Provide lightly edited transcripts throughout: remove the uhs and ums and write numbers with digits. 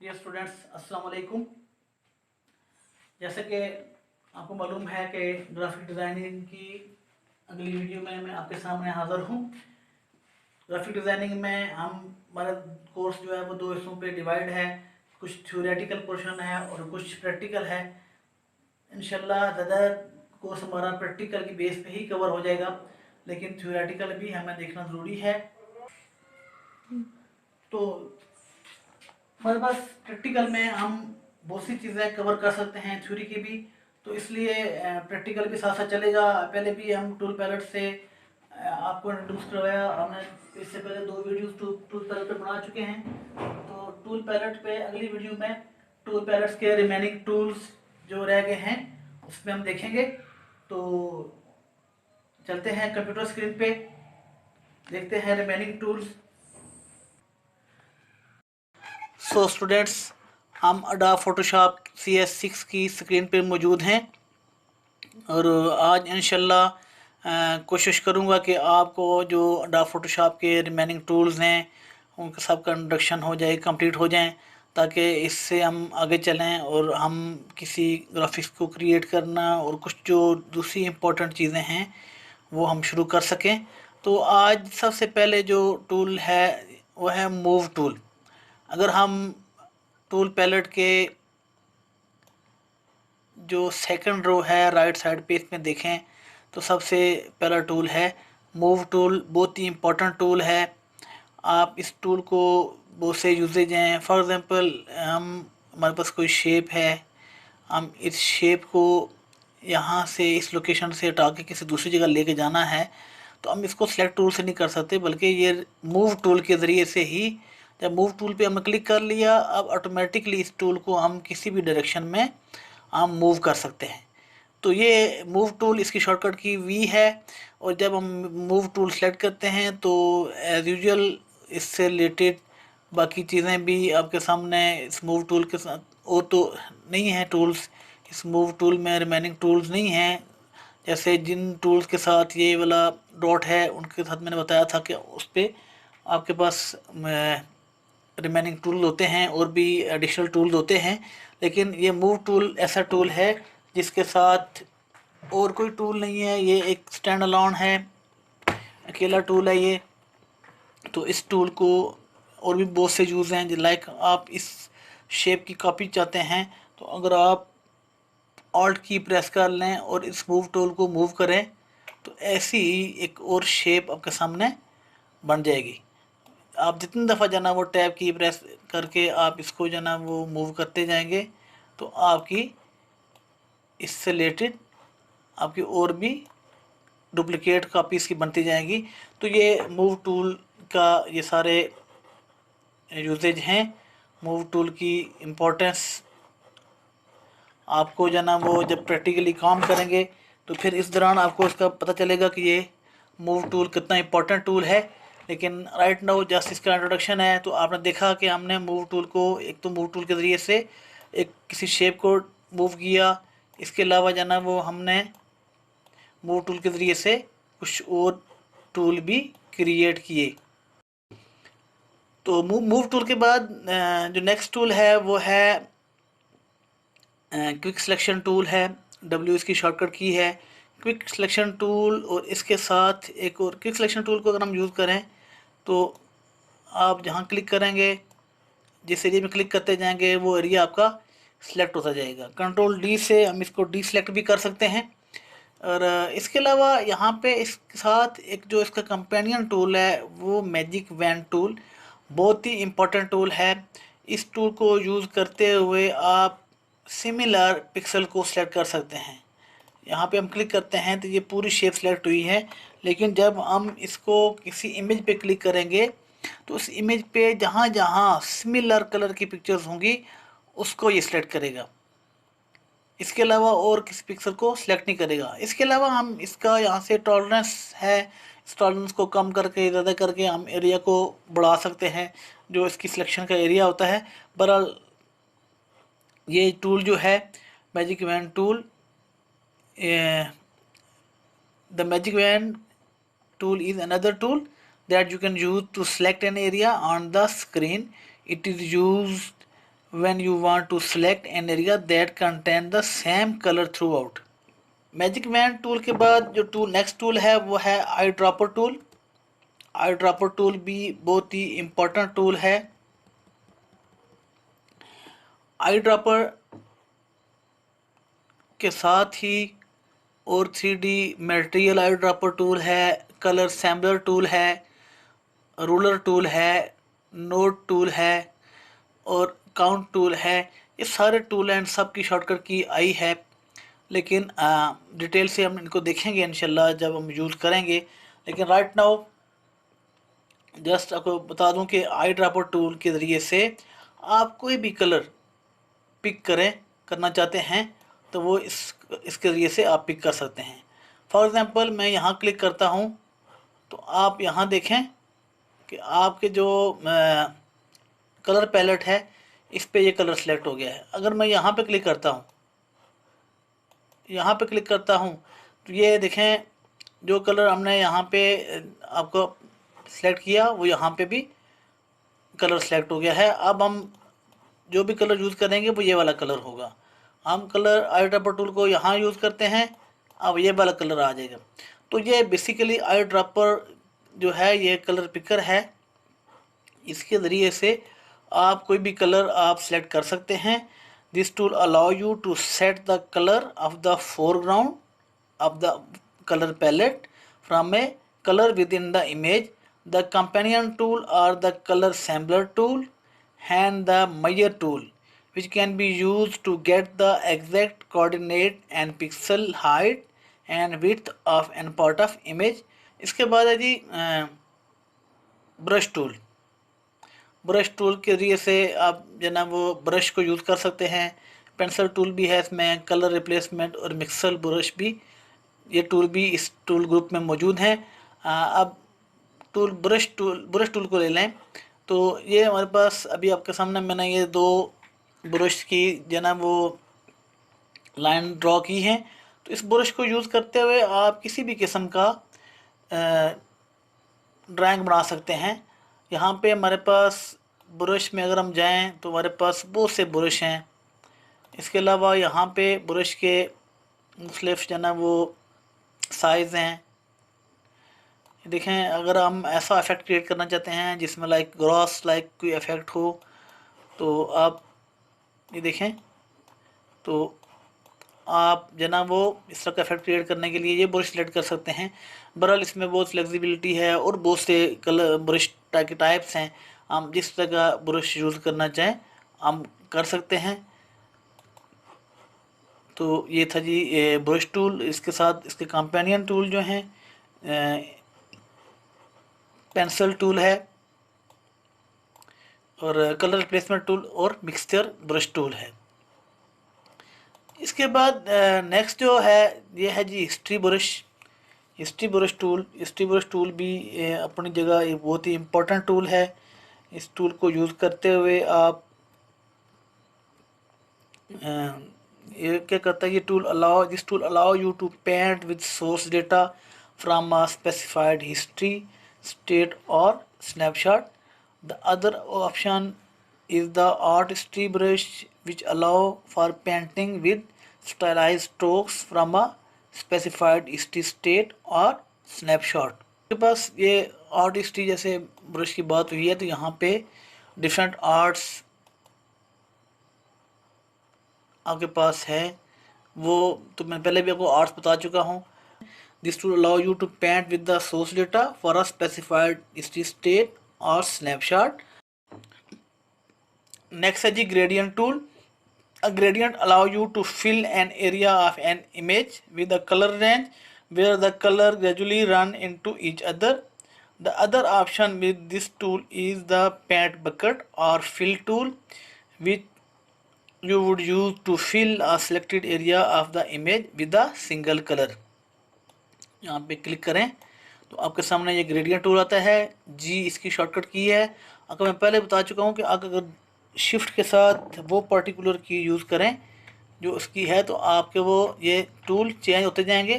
Dear students, अस्सलाम वालेकुम। जैसे कि आपको मालूम है कि ग्राफिक डिज़ाइनिंग की अगली वीडियो में मैं आपके सामने हाज़िर हूँ। ग्राफिक डिज़ाइनिंग में हमारा कोर्स जो है वो दो हिस्सों पे डिवाइड है। कुछ थ्योरेटिकल पोर्शन है और कुछ प्रैक्टिकल है। इंशाल्लाह ज़्यादा कोर्स हमारा प्रैक्टिकल की बेस पे ही कवर हो जाएगा, लेकिन थ्योरेटिकल भी हमें देखना ज़रूरी है। तो हमारे पास प्रैक्टिकल में हम बहुत सी चीज़ें कवर कर सकते हैं थ्योरी की भी, तो इसलिए प्रैक्टिकल भी साथ साथ चलेगा। पहले भी हम टूल पैलेट से आपको इंट्रोड्यूस करवाया। हमने इससे पहले दो वीडियोस टूल पैलेट पे बना चुके हैं। तो टूल पैलेट पे अगली वीडियो में टूल पैलेट्स के रिमेनिंग टूल्स जो रह गए हैं उसमें हम देखेंगे। तो चलते हैं कंप्यूटर स्क्रीन पे, देखते हैं रिमेनिंग टूल्स। सो स्टूडेंट्स, हम अडोब फोटोशॉप CS6 की स्क्रीन पे मौजूद हैं और आज इंशाल्लाह कोशिश करूँगा कि आपको जो अडोब फोटोशॉप के रिमेनिंग टूल्स हैं उनका सबका इंट्रोडक्शन हो जाए, कंप्लीट हो जाएं, ताकि इससे हम आगे चलें और हम किसी ग्राफिक्स को क्रिएट करना और कुछ जो दूसरी इम्पोर्टेंट चीज़ें हैं वो हम शुरू कर सकें। तो आज सबसे पहले जो टूल है वो है मूव टूल। अगर हम टूल पैलेट के जो सेकंड रो है राइट साइड पे इसमें देखें तो सबसे पहला टूल है मूव टूल। बहुत ही इम्पोर्टेंट टूल है। आप इस टूल को बहुत से यूजेज हैं। फॉर एग्जांपल हमारे पास कोई शेप है, हम इस शेप को यहाँ से इस लोकेशन से हटा के किसी दूसरी जगह लेके जाना है तो हम इसको सेलेक्ट टूल से नहीं कर सकते, बल्कि ये मूव टूल के ज़रिए से ही, जब मूव टूल पे हमने क्लिक कर लिया, अब ऑटोमेटिकली इस टूल को हम किसी भी डायरेक्शन में हम मूव कर सकते हैं। तो ये मूव टूल, इसकी शॉर्टकट की V है। और जब हम मूव टूल सेलेक्ट करते हैं तो एज़ यूजुअल इससे रिलेटेड बाकी चीज़ें भी आपके सामने इस मूव टूल के साथ वो तो नहीं है टूल्स। इस मूव टूल में रिमेनिंग टूल्स नहीं हैं। जैसे जिन टूल्स के साथ ये वाला डॉट है उनके साथ मैंने बताया था कि उस पर आपके पास रिमेनिंग टूल होते हैं और भी एडिशनल टूल्स होते हैं, लेकिन ये मूव टूल ऐसा टूल है जिसके साथ और कोई टूल नहीं है। ये एक स्टैंड अलोन है, अकेला टूल है ये। तो इस टूल को और भी बहुत से यूज़ हैं। लाइक आप इस शेप की कॉपी चाहते हैं तो अगर आप ऑल्ट की प्रेस कर लें और इस मूव टूल को मूव करें तो ऐसी ही एक और शेप आपके सामने बन जाएगी। आप जितनी दफ़ा जाना वो टैब की प्रेस करके आप इसको जाना वो मूव करते जाएंगे तो आपकी इससे रिलेटेड आपकी और भी डुप्लिकेट कापीज़ की बनती जाएंगी। तो ये मूव टूल का ये सारे यूजेज हैं। मूव टूल की इम्पोर्टेंस आपको जाना वो जब प्रैक्टिकली काम करेंगे तो फिर इस दौरान आपको इसका पता चलेगा कि ये मूव टूल कितना इम्पोर्टेंट टूल है। लेकिन राइट नाउ जस्ट इसका इंट्रोडक्शन है। तो आपने देखा कि हमने मूव टूल को एक तो मूव टूल के ज़रिए से एक किसी शेप को मूव किया, इसके अलावा जाना वो हमने मूव टूल के ज़रिए से कुछ और टूल भी क्रिएट किए। तो मूव टूल के बाद जो नेक्स्ट टूल है वो है क्विक सिलेक्शन टूल है। W इसकी शॉर्टकट की है। क्विक सिलेक्शन टूल और इसके साथ एक और क्विक सिलेक्शन टूल को अगर हम यूज़ करें तो आप जहाँ क्लिक करेंगे, जिस एरिया में क्लिक करते जाएंगे वो एरिया आपका सिलेक्ट होता जाएगा। कंट्रोल D से हम इसको डीसेलेक्ट भी कर सकते हैं। और इसके अलावा यहाँ पे इसके साथ एक जो इसका कंपेनियन टूल है वो मैजिक वैन टूल बहुत ही इम्पोर्टेंट टूल है। इस टूल को यूज़ करते हुए आप सिमिलर पिक्सल को सिलेक्ट कर सकते हैं। यहाँ पे हम क्लिक करते हैं तो ये पूरी शेप सिलेक्ट हुई है, लेकिन जब हम इसको किसी इमेज पे क्लिक करेंगे तो उस इमेज पे जहाँ जहाँ सिमिलर कलर की पिक्चर्स होंगी उसको ये सिलेक्ट करेगा। इसके अलावा और किसी पिक्सल को सिलेक्ट नहीं करेगा। इसके अलावा हम इसका यहाँ से टॉलरेंस है, इस टॉलरेंस को कम करके ज़्यादा करके हम एरिया को बढ़ा सकते हैं जो इसकी सिलेक्शन का एरिया होता है। बहरहाल ये टूल जो है magic wand tool, the magic wand tool is another tool that you can use to select an area on the screen. It is used when you want to select an area that contain the same color throughout। Magic wand tool के बाद जो tool next tool है वो है eye dropper tool. Eye dropper tool भी बहुत ही important tool है। Eye dropper के साथ ही और 3D material I dropper tool है, कलर सैम्बलर टूल है, रूलर टूल है, नोट टूल है और काउंट टूल है। ये सारे टूल एंड सब की शॉर्टकट की आई है, लेकिन डिटेल से हम इनको देखेंगे इंशाल्लाह जब हम यूज़ करेंगे। लेकिन राइट नाउ जस्ट आपको बता दूं कि आई ड्रॉपर टूल के ज़रिए से आप कोई भी कलर पिक करना चाहते हैं तो वो इसके ज़रिए से आप पिक कर सकते हैं। फॉर एग्ज़ाम्पल मैं यहाँ क्लिक करता हूँ तो आप यहाँ देखें कि आपके जो कलर पैलेट है इस पे ये कलर सेलेक्ट हो गया है। अगर मैं यहाँ पे क्लिक करता हूँ तो ये देखें जो कलर हमने यहाँ पे आपको सेलेक्ट किया वो यहाँ पे भी कलर सेलेक्ट हो गया है। अब हम जो भी कलर यूज़ करेंगे वो ये वाला कलर होगा। हम कलर आई ड्रॉपर टूल को यहाँ यूज़ करते हैं, अब ये वाला कलर आ जाएगा। तो ये बेसिकली आई ड्रॉपर जो है ये कलर पिकर है। इसके ज़रिए से आप कोई भी कलर आप सेलेक्ट कर सकते हैं। This tool allow you to set the colour of the foreground of the colour palette from a colour within the image. The companion tool और the colour sampler tool and the measure tool which can be used to get the exact coordinate and pixel height and width of an part of image। इसके बाद है जी brush tool. Brush tool के जरिए से आप जना वो brush को यूज़ कर सकते हैं। पेंसिल टूल भी है इसमें, कलर रिप्लेसमेंट और मिक्सल ब्रश भी, ये टूल भी इस टूल ग्रुप में मौजूद हैं। अब ब्रश टूल को ले लें तो ये हमारे पास अभी आपके सामने मैंने ये दो ब्रश की जना वो लाइन ड्रॉ की है। तो इस ब्रश को यूज़ करते हुए आप किसी भी किस्म का ड्राइंग बना सकते हैं। यहाँ पे हमारे पास ब्रश में अगर हम जाएं तो हमारे पास बहुत से ब्रश हैं। इसके अलावा यहाँ पे ब्रश के मुख्तलिफ जना वो साइज़ हैं। देखें अगर हम ऐसा इफ़ेक्ट क्रिएट करना चाहते हैं जिसमें लाइक ग्रॉस लाइक कोई इफ़ेक्ट हो तो आप ये देखें तो आप जना वो इस तरह का इफ़ेक्ट क्रिएट करने के लिए ये ब्रश सेलेक्ट कर सकते हैं। बहरहाल इसमें बहुत फ्लेक्सिबिलिटी है और बहुत से कलर ब्रश के टाइप्स हैं। हम जिस तरह का ब्रश यूज़ करना चाहें हम कर सकते हैं। तो ये था जी ब्रश टूल। इसके साथ इसके कंपेनियन टूल जो हैं पेंसिल टूल है और कलर रिप्लेसमेंट टूल और मिक्सचर ब्रश टूल है। इसके बाद नेक्स्ट जो है ये है जी हिस्ट्री ब्रश टूल भी अपनी जगह एक बहुत ही इम्पोर्टेंट टूल है। इस टूल को यूज़ करते हुए आप ये क्या करता है, this tool allow you to paint with source data from a specified history state or snapshot। The other option is the artistry brush which allow for painting with stylized strokes from a specified history state or snapshot। के पास ये artistry जैसे brush की बात हुई है तो यहाँ पे डिफरेंट आर्ट्स आपके पास है। वो तो मैं पहले भी आपको आर्ट्स बता चुका हूँ। This tool allow you to paint with the source data for a specified history state or snapshot। Next है जी gradient tool। A gradient allow you to fill an area of an image with a color range where the color gradually run into each other। The other option with this tool is the paint bucket or fill tool which you would use to fill a selected area of the image with a single color। यहाँ पे click करें तो आपके सामने ये gradient tool आता है। जी इसकी शॉर्टकट की है। अगर मैं पहले बता चुका हूँ कि अगर शिफ्ट के साथ वो पर्टिकुलर की यूज़ करें जो उसकी है तो आपके वो ये टूल चेंज होते जाएंगे।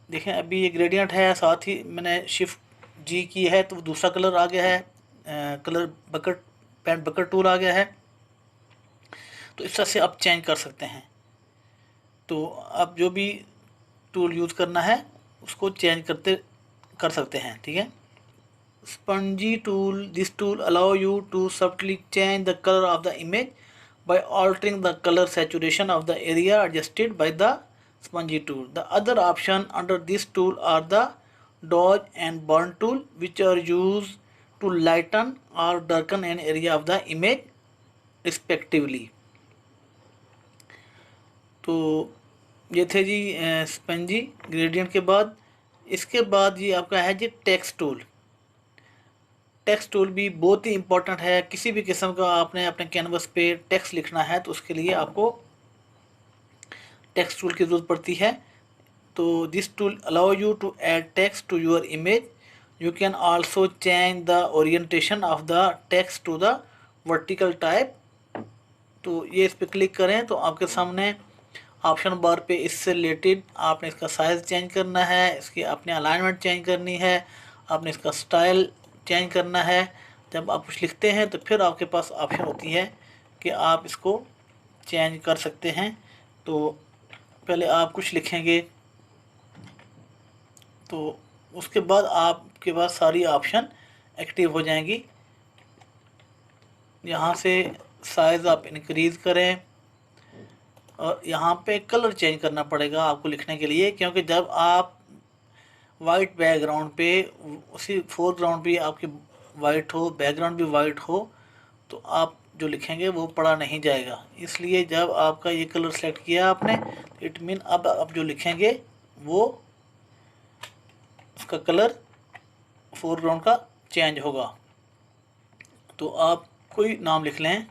देखें अभी ये ग्रेडियंट है, साथ ही मैंने शिफ्ट जी की है तो दूसरा कलर आ गया है, colour bucket paint bucket tool आ गया है। तो इस तरह से आप चेंज कर सकते हैं। तो आप जो भी टूल यूज़ करना है उसको चेंज कर सकते हैं, ठीक है। Sponge tool, this tool allow you to subtly change the color of the image by altering the color saturation of the area adjusted by the spongy tool. The other option under this tool are the dodge and burn tool, which are used to lighten or darken an area of the image respectively. तो ये थे जी spongy gradient के बाद। इसके बाद ये आपका है जी टेक्स्ट टूल। टेक्स्ट टूल भी बहुत ही इंपॉर्टेंट है। किसी भी किस्म का आपने अपने कैनवस पे टेक्स्ट लिखना है तो उसके लिए आपको टेक्स्ट टूल की ज़रूरत पड़ती है। तो this tool allow you to add text to your image. You can also change the orientation of the text to the vertical type. तो ये इस पर क्लिक करें तो आपके सामने ऑप्शन बार पे इससे रिलेटेड आपने इसका साइज़ चेंज करना है, इसकी अपने अलाइनमेंट चेंज करनी है, आपने इसका स्टाइल चेंज करना है। जब आप कुछ लिखते हैं तो फिर आपके पास ऑप्शन होती है कि आप इसको चेंज कर सकते हैं। तो पहले आप कुछ लिखेंगे तो उसके बाद आपके पास सारी ऑप्शन एक्टिव हो जाएंगी। यहाँ से साइज़ आप इंक्रीज़ करें और यहाँ पे कलर चेंज करना पड़ेगा आपको लिखने के लिए, क्योंकि जब आप वाइट बैकग्राउंड पे उसी फोरग्राउंड भी आपके वाइट हो, बैकग्राउंड भी वाइट हो, तो आप जो लिखेंगे वो पढ़ा नहीं जाएगा। इसलिए जब आपका ये कलर सेलेक्ट किया आपने, इट मीन अब आप जो लिखेंगे वो उसका कलर फोरग्राउंड का चेंज होगा। तो आप कोई नाम लिख लें।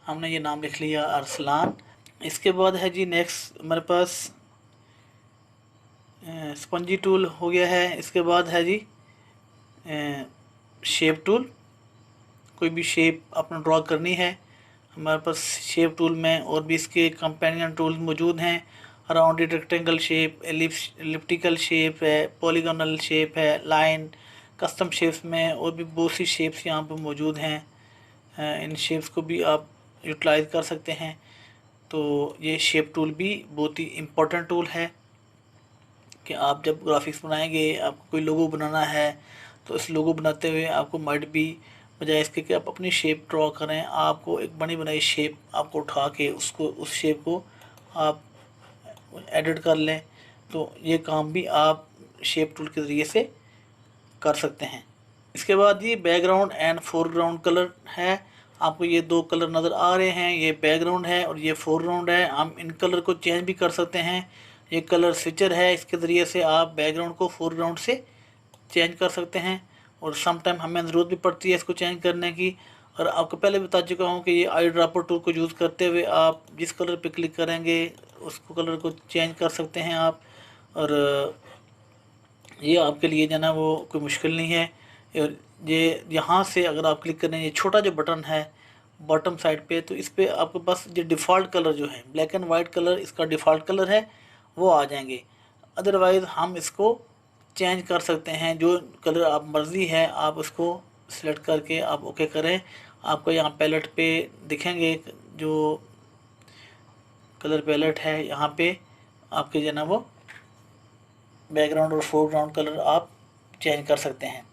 हमने ये नाम लिख लिया अरसलान। इसके बाद है जी नेक्स्ट हमारे पास स्पंजी टूल हो गया है। इसके बाद है जी शेप टूल। कोई भी शेप अपना ड्रॉ करनी है, हमारे पास शेप टूल में और भी इसके कंपेनियन टूल मौजूद हैं। Rounded rectangle shape, elliptical shape है, पॉलीगोनल शेप है, लाइन, कस्टम शेप्स में और भी बहुत सी शेप्स यहाँ पर मौजूद हैं। इन शेप्स को भी आप यूटिलाइज़ कर सकते हैं। तो ये शेप टूल भी बहुत ही इम्पोर्टेंट टूल है कि आप जब ग्राफिक्स बनाएंगे, आपको कोई लोगो बनाना है, तो इस लोगो बनाते हुए आपको माइट भी बजाय इसके कि आप अपनी शेप ड्रॉ करें, आपको एक बनी बनाई शेप आपको उठा के उसको उस शेप को आप एडिट कर लें। तो ये काम भी आप शेप टूल के ज़रिए से कर सकते हैं। इसके बाद ये बैकग्राउंड एंड फोरग्राउंड कलर है। आपको ये दो कलर नज़र आ रहे हैं, ये बैकग्राउंड है और ये फोरग्राउंड है। हम इन कलर को चेंज भी कर सकते हैं। ये कलर स्विचर है, इसके ज़रिए से आप बैकग्राउंड को फोरग्राउंड से चेंज कर सकते हैं और सम टाइम हमें ज़रूरत भी पड़ती है इसको चेंज करने की। और आपको पहले बता चुका हूँ कि ये आई ड्रॉपर टूल को यूज़ करते हुए आप जिस कलर पे क्लिक करेंगे उसको कलर को चेंज कर सकते हैं आप। और ये आपके लिए जो है ना वो कोई मुश्किल नहीं है। और ये यहाँ से अगर आप क्लिक करें, ये छोटा जो बटन है बॉटम साइड पे, तो इस पर आपके पास जो डिफ़ॉल्ट कलर जो है ब्लैक एंड वाइट कलर इसका डिफ़ॉल्ट कलर है वो आ जाएंगे। अदरवाइज़ हम इसको चेंज कर सकते हैं, जो कलर आप मर्ज़ी है आप उसको सिलेक्ट करके आप ओके करें। आपको यहाँ पैलेट पे दिखेंगे जो कलर पैलेट है, यहाँ पे आपके जो है ना वो बैकग्राउंड और फोरग्राउंड कलर आप चेंज कर सकते हैं।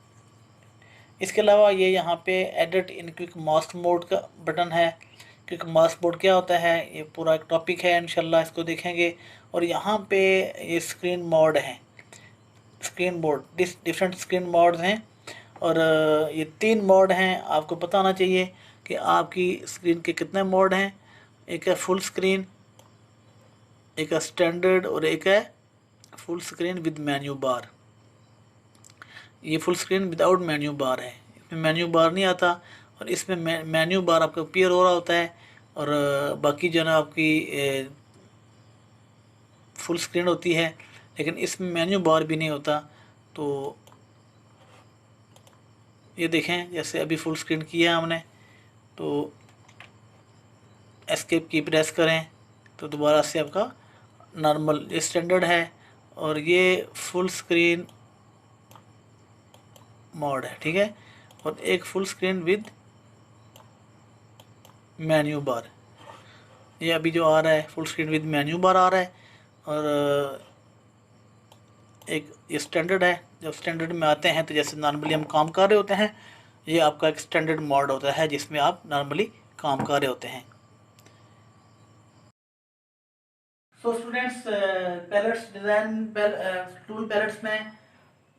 इसके अलावा ये यहाँ पे edit in quick mask mode का बटन है। क्विक मास्क मोड क्या होता है ये पूरा एक टॉपिक है, इंशाल्लाह इसको देखेंगे। और यहाँ पे ये स्क्रीन मोड है, screen mode different screen modes हैं और ये 3 मोड हैं। आपको पता होना चाहिए कि आपकी स्क्रीन के कितने मोड हैं। एक है फुल स्क्रीन, एक है स्टैंडर्ड और एक है full screen with menu bar. ये full screen without menu bar है, इसमें मेन्यू बार नहीं आता और इसमें मेन्यू बार आपका अपीयर हो रहा होता है। और बाकी जो है ना आपकी फुल स्क्रीन होती है, लेकिन इसमें मेन्यू बार भी नहीं होता। तो ये देखें जैसे अभी फुल स्क्रीन किया हमने, तो एस्केप की प्रेस करें तो दोबारा से आपका नॉर्मल ये स्टैंडर्ड है और ये फुल स्क्रीन मोड है, ठीक है। और एक full screen with menu bar, ये अभी जो आ रहा है full screen with menu bar आ रहा है। और एक ये स्टैंडर्ड है, जब स्टैंडर्ड में आते हैं तो जैसे नॉर्मली हम काम कर रहे होते हैं, ये आपका एक स्टैंडर्ड मोड होता है जिसमें आप नॉर्मली काम कर रहे होते हैं। So students, palettes design tool palettes में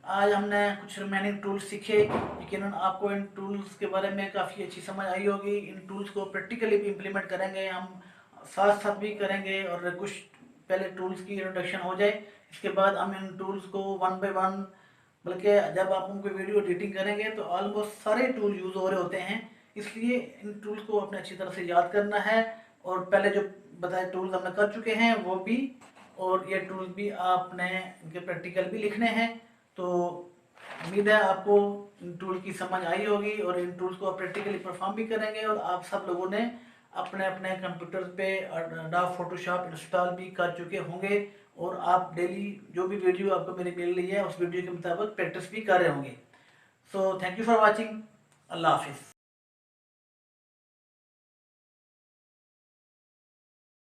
आज हमने कुछ रिमेनिंग टूल्स सीखे। यकीनन आपको इन टूल्स के बारे में काफ़ी अच्छी समझ आई होगी। इन टूल्स को प्रैक्टिकली भी इम्प्लीमेंट करेंगे हम, साथ साथ भी करेंगे, और कुछ पहले टूल्स की इंट्रोडक्शन हो जाए, इसके बाद हम इन टूल्स को वन बाय वन, बल्कि जब आप उनको वीडियो एडिटिंग करेंगे तो ऑलमोस्ट सारे टूल यूज़ हो रहे होते हैं, इसलिए इन टूल्स को अपने अच्छी तरह से याद करना है। और पहले जो बताए टूल्स हमने कर चुके हैं वो भी, और ये टूल्स भी आपने इनके प्रैक्टिकल भी लिखने हैं। तो उम्मीद है आपको इन टूल की समझ आई होगी और इन टूल्स को आप प्रैक्टिकली परफॉर्म भी करेंगे, और आप सब लोगों ने अपने अपने कंप्यूटर पे एडोब फोटोशॉप इंस्टॉल भी कर चुके होंगे, और आप डेली जो भी वीडियो आपको मेरी मिल रही है उस वीडियो के मुताबिक प्रैक्टिस भी कर रहे होंगे। So thank you for watching. अल्लाह हाफिज़।